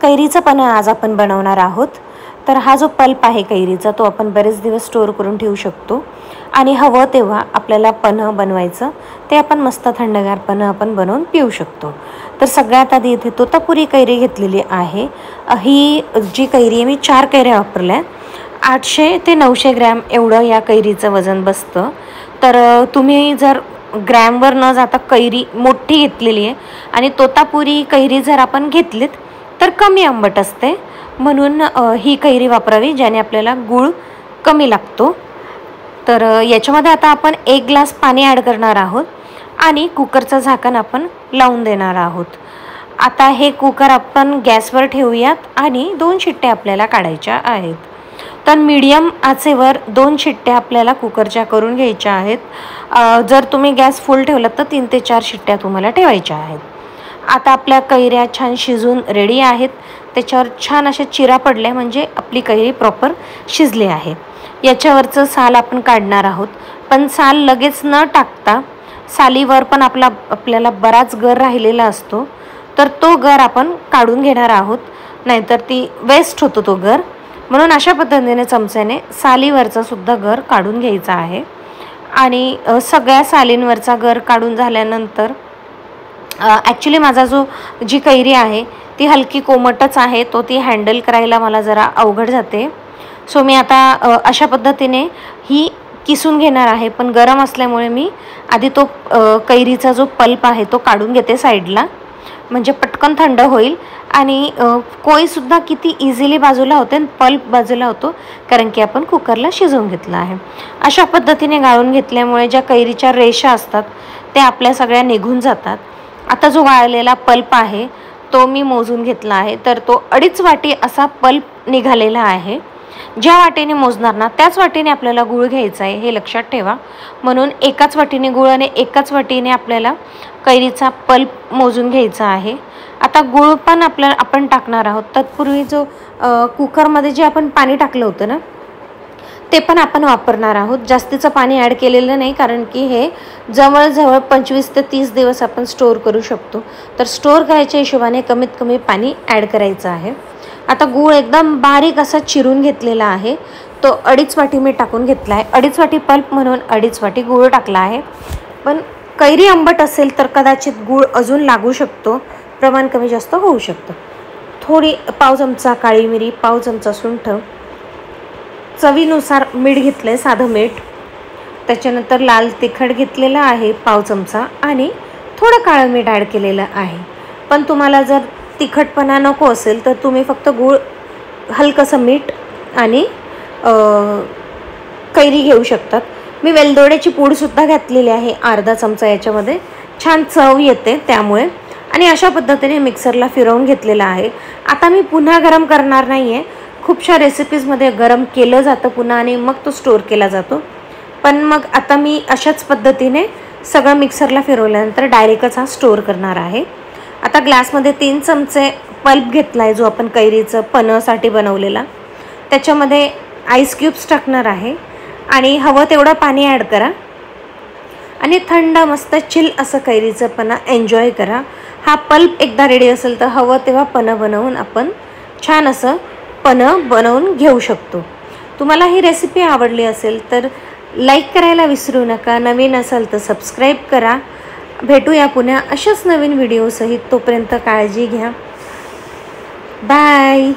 कैरीचं पन्हं आज आपण बनवणार आहोत। तर हा जो पल्प आहे कैरीचा तो आपण बरेच दिवस स्टोर करून ठेवू शकतो आणि हवं तेव्हा आपल्याला पन्हं बनवायचं ते आपण मस्त थंडगार पन्हं आपण बनवून पिऊ शकतो। तर सगळ्यात आधी इथे तोतापुरी कैरी घेतलेली आहे। ही जी कैरी आहे मी 4 कैऱ्या वापरल्या। 800 ते 900 ग्रॅम एवढं या कैरीचं वजन बसतं। तर तुम्ही जर ग्रॅमवर न जाता कैरी मोठी घेतलेली आहे आणि तोतापुरी कैरी जर आपण घेतलीत तर कमी आंबट असते, म्हणून ही कैरी वापरावी ज्याने आपल्याला गूळ कमी लागतो। तर याच्यामध्ये आता आपण 1 ग्लास पाणी ॲड करणार आहोत आणि कुकरचं झाकण आपण लावून देणार आहोत। आता हे कुकर आपण गॅसवर ठेवूयात आणि 2 शिट्ट्या आपल्याला काढायच्या आहेत। तर मीडियम आचेवर 2 शिट्ट्या आपल्याला कुकरच्या करून घ्यायच्या आहेत। जर तुम्ही गॅस फुल ठेवला तर 3 ते 4 शिट्ट्या तुम्हाला ठेवायच्या आहेत। आता आपल्या कैऱ्या छान शिजून रेडी आहेत। त्याच्यावर छान अशा चिरा पडल्या म्हणजे आपली कैरी प्रॉपर शिजली आहे। याच्यावरचं साल आपण काढणार आहोत, पण साल लगेच न टाकता सालीवर पण आपल्याला बराच गर राहिलेला असतो, तर तो गर आपण काढून घेणार आहोत, नाहीतर ती वेस्ट होतो तो गर। म्हणून अशा पद्धतीने चमच्याने सालीवरचा सुद्धा गर काढून घ्यायचा आहे। आणि सगळ्या सालींवरचा गर काढून झाल्यानंतर ॲक्च्युली माझा जी कैरी आहे ती हलकी कोमटच आहे, तो ती हँडल करायला मला जरा अवघड जाते। सो मी आता अशा पद्धतीने ही किसून घेणार आहे, पण गरम असल्यामुळे मी आधी तो कैरीचा जो पल्प आहे तो काढून घेते साईडला, म्हणजे पटकन थंड होईल। आणि कोळीसुद्धा किती इझिली बाजूला होते आणि पल्प बाजूला होतो, कारण की आपण कुकरला शिजवून घेतला आहे। अशा पद्धतीने गाळून घेतल्यामुळे ज्या कैरीच्या रेषा असतात त्या आपल्या सगळ्या निघून जातात। आता जो गाळलेला पल्प आहे तो मी मोजून घेतला आहे, तर तो 2.5 वाटी असा पल्प निघालेला आहे। ज्या वाटीने मोजणार ना त्याच वाटीने आपल्याला गूळ घ्यायचा आहे, हे लक्षात ठेवा। म्हणून एकाच वाटीने गूळ आणि एकाच वाटीने आपल्याला कैरीचा पल्प मोजून घ्यायचा आहे। आता गूळ पण आपण टाकणार आहोत। तत्पूर्वी जो कुकरमध्ये जे आपण पाणी टाकलं होतं ना ते पण आपण वापरणार आहोत। जास्तीचं पाणी ॲड केलेलं नाही, कारण की हे जवळजवळ 25 ते 30 दिवस आपण स्टोर करू शकतो। तर स्टोर करायच्या हिशोबाने कमीत कमी पाणी ॲड करायचं आहे। आता गूळ एकदम बारीक असा चिरून घेतलेला आहे, तो 2.5 वाटी मी टाकून घेतला आहे। 2.5 वाटी पल्प म्हणून 2.5 वाटी गूळ टाकला आहे। पण कैरी आंबट असेल तर कदाचित गूळ अजून लागू शकतो, प्रमाण कमी जास्त होऊ शकतं। थोडी पाव चमचा काळी मिरी, पाव चमचा सुंठ, चवीनुसार मीठ घेतलंय, साधं मीठ। त्याच्यानंतर लाल तिखट घेतलेलं आहे पाव चमचा आणि थोडं काळं मीठ ॲड केलेलं आहे। पण तुम्हाला जर तिखटपणा नको असेल तर तुम्ही फक्त गूळ, हलकंसं मीठ आणि कैरी घेऊ शकतात। मी वेलदोड्याची पूडसुद्धा घातलेली आहे अर्धा चमचा, याच्यामध्ये छान चव येते त्यामुळे। आणि अशा पद्धतीने मिक्सरला फिरवून घेतलेलं आहे। आता मी पुन्हा गरम करणार नाही आहे। खूपशा रेसिपीजमध्ये गरम केलं जातं पुन्हा आणि मग तो स्टोर केला जातो, पण मग आता मी अशाच पद्धतीने सगळं मिक्सरला फिरवल्यानंतर डायरेक्टच हा स्टोर करणार आहे। आता ग्लासमध्ये 3 चमचे पल्प घेतला आहे जो आपण कैरीचं पन्हंसाठी बनवलेला, त्याच्यामध्ये आईस क्यूब्स टाकणार आहे आणि हवं तेवढं पाणी ॲड करा आणि थंड मस्त चिल असं कैरीचं पन्हं एन्जॉय करा। हा पल्प एकदा रेडी असेल तर हवं तेव्हा पन्हं बनवून आपण छान असं पन्हं बनवून घेऊ शकतो। तुम्हाला ही रेसिपी आवडली असेल तर लाईक करायला विसरू नका। नवीन असाल तर सबस्क्राईब करा। भेटूया पुन्हा अशाच नवीन व्हिडिओसहित, तोपर्यंत काळजी घ्या। बाय।